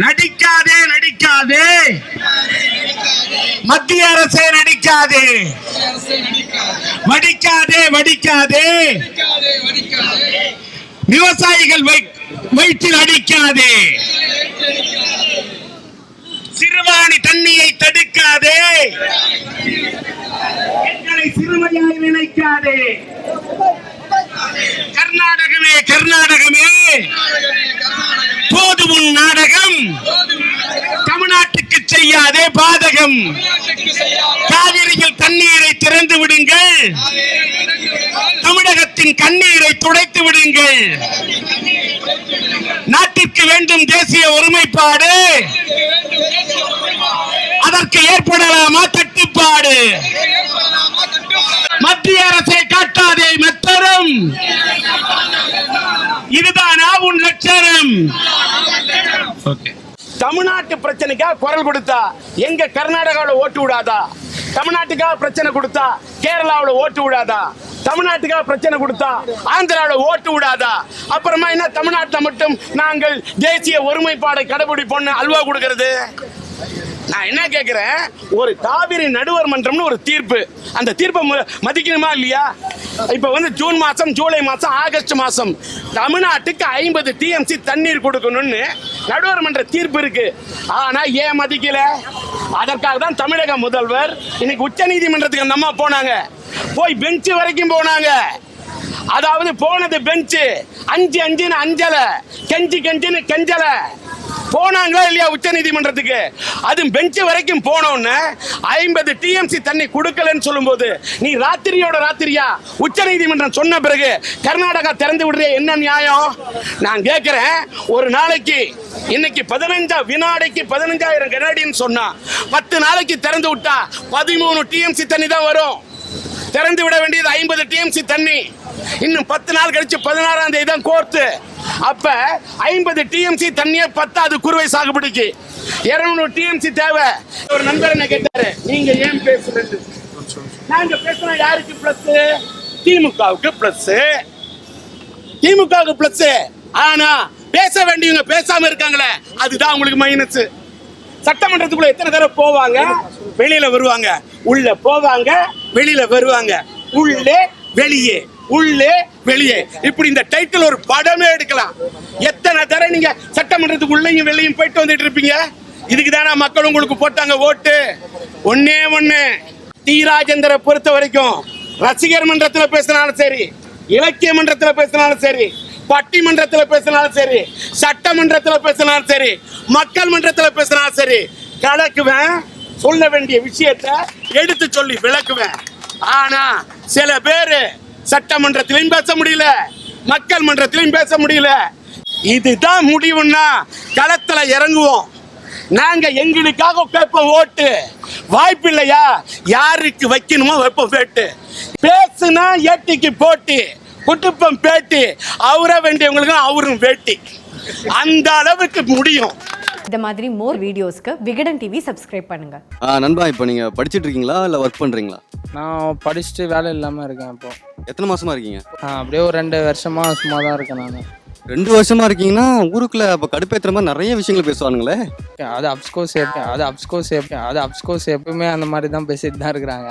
நடிக்காதே நடிக்காதே, மத்திய அரசே நடிக்காதே, வடிக்காதே வடிக்காதே, விவசாயிகள் வயிற்றில் அடிக்காதே, சிறுவாணி தண்ணியை தடுக்காதே, எங்களை சிறுமையாய் நினைக்காதே. கர்நாடகமே கர்நாடகமே, போதும் நாடகம், தமிழ்நாட்டுக்கு செய்யாதே பாதகம். காவிரியில் தண்ணீரை திறந்து விடுங்கள், தமிழகத்தின் கண்ணீரை துடைத்து விடுங்கள். நாட்டிற்கு வேண்டும் தேசிய ஒருமைப்பாடு, அதற்கு ஏற்படலாமா தட்டுப்பாடு? மத்திய அரசை காட்டாதே மெத்தரம், இதுதானா உன் லட்சணம்? தமிழ்நாட்டு பிரச்சனைக்காக குரல் கொடுத்தா எங்க கர்நாடகாவில் ஓட்டு விடாதா? தமிழ்நாட்டுக்காக பிரச்சனை கொடுத்தா கேரளாவில் ஓட்டு விடாதா? தமிழ்நாட்டுக்காக பிரச்சனை கொடுத்தா ஆந்திராவில் ஓட்டு விடாதா? அப்புறமா என்ன தமிழ்நாட்டில் மட்டும் நாங்கள் தேசிய ஒருமைப்பாடை கடைபிடிப்போம்னு அல்வா கொடுக்கிறது? நான் என்ன கேட்கிறேன், ஒரு காவிரி நடுவர் மன்றம்னு ஒரு தீர்ப்பு, அந்த தீர்ப்பை மதிக்கணுமா இல்லையா? இப்ப ஜூன் மாசம், ஜூலை மாசம், ஆகஸ்ட் மாசம் தமிழ்நாட்டுக்கு 50 TMC தண்ணீர் கொடுக்கணும்னு நடுவர் மன்ற தீர்ப்பு இருக்கு. ஆனா ஏன் மதிக்கல? அதற்காக தான் தமிழக முதல்வர் இன்னைக்கு உச்ச நீதிமன்றத்துக்கு அந்த அம்மா போனாங்க. போய் பெஞ்ச் வரைக்கும் போனாங்க. அதாவது போனது பெஞ்ச், 5-5 அஞ்சல, கெஞ்சி கெஞ்சின்னு கெஞ்சல. போனாங்களா இல்லையா உச்ச நீதிமன்றத்துக்கு? அது பெஞ்ச் வரைக்கும் போனோன்னு 50 TMC தண்ணி கொடுக்கலன்னு சொல்லும் போது நீ ராத்திரியோட ராத்திரியா உச்ச நீதிமன்றம் சொன்ன பிறகு கர்நாடகா திறந்து விடுற என்ன நியாயம்? நான் கேட்கிறேன், ஒரு நாளைக்கு இன்னைக்கு 15 வினாடிக்கு 15,000 கனடின்னு சொன்னா 10 நாளைக்கு திறந்து விட்டா 13 TMC தண்ணி தான் வரும். திறந்து விட வேண்டியது 50 TMC தண்ணி. இன்னும் 10 நாள் கழிச்சு 16ஆம் தேதி தான் கோர்த்து. அப்ப 50 TMC தண்ணியே பத்தாது குறுவை சாகுபடிக்கு. 200 TMC தேவை. ஒரு நண்பர் என்ன கேட்டாரு, நீங்க ஏன் பேசுறது? நாங்க பேசுனா யாருக்கு பிளஸ்? திமுகவுக்கு பிளஸ், திமுகவுக்கு பிளஸ். ஆனா பேச வேண்டியவங்க பேசாம இருக்காங்களே, அதுதான் உங்களுக்கு மைனஸ். சட்டமன்றத்துக்குள்ள எத்தனை தடவை போவாங்க, வெளியில வருவாங்க, உள்ள போவாங்க, வெளியில வருவாங்க, உள்ளே வெளியே, உள்ளே வெளியே. இப்படி இந்த டைட்டில் ஒரு படமே எடுக்கலாம். எத்தனை தடவை நீங்க சட்டமன்றத்துக்கு உள்ளேயும் வெளியும் போயிட்டு வந்துட்டு இருப்பீங்க. இதுக்கு தானே மக்கள் உங்களுக்கு போட்டாங்க ஓட்டு. ஒன்னே ஒண்ணு, டி ராஜேந்தரை பொறுத்த வரைக்கும் ரசிகர் மன்றத்தில் பேசினாலும் சரி, இலக்கிய மன்றத்தில் பேசினாலும் சரி, பட்டிமன்றத்தில் பேசினாலும் சரி, சட்டமன்றத்தில் பேசினாலும் சரி, மக்கள் மன்றத்தில் பேசினாலும் சரி, கலக்குவேன். சொல்ல வேண்டிய விஷயத்தை எடுத்து சொல்லி விளக்குவேன். ஆனா சில பேரு சட்டமன்றத்திலையும் பேச முடியல, மக்கள் மன்றத்திலையும் பேச முடியல. இதுதான் முடிவுன்னா களத்துல இறங்குவோம். நாங்க எங்களுக்காக கேட்போம் ஓட்டு. வாய்ப்பு இல்லையா, யாருக்கு வைக்கணுமோ வைப்போம் வேட்டு. பேசுனா ஏட்டிக்கு போட்டி, குட்டுப்பம் பேட்டி, அவர வேண்டியவங்களுக்கு அவரும் வேட்டி. அந்த அளவுக்கு முடியும். இந்த மாதிரி மோர் வீடியோஸ்க்கு விகடன் டிவி சப்ஸ்கிரைப் பண்ணுங்க. நண்பா, இப்போ நீங்க படிச்சிட்டு இருக்கீங்களா இல்ல ஒர்க் பண்றீங்களா? நான் படிச்சுட்டு வேலை இல்லாம இருக்கேன். இப்போ எத்தனை மாசமா இருக்கீங்க? அப்படியே ஒரு 2 வருஷமா சும்மா தான் இருக்கேன். நான் 2 வருஷமா இருக்கீங்கன்னா ஊருக்குள்ள அப்ப கடுப்பேத்துற மாதிரி நிறைய விஷயங்கள் பேசுவானுங்களே. அது அப்ஸ்கோர்ஸ் எப்பயுமே அந்த மாதிரி தான் பேசிட்டு தான் இருக்கிறாங்க.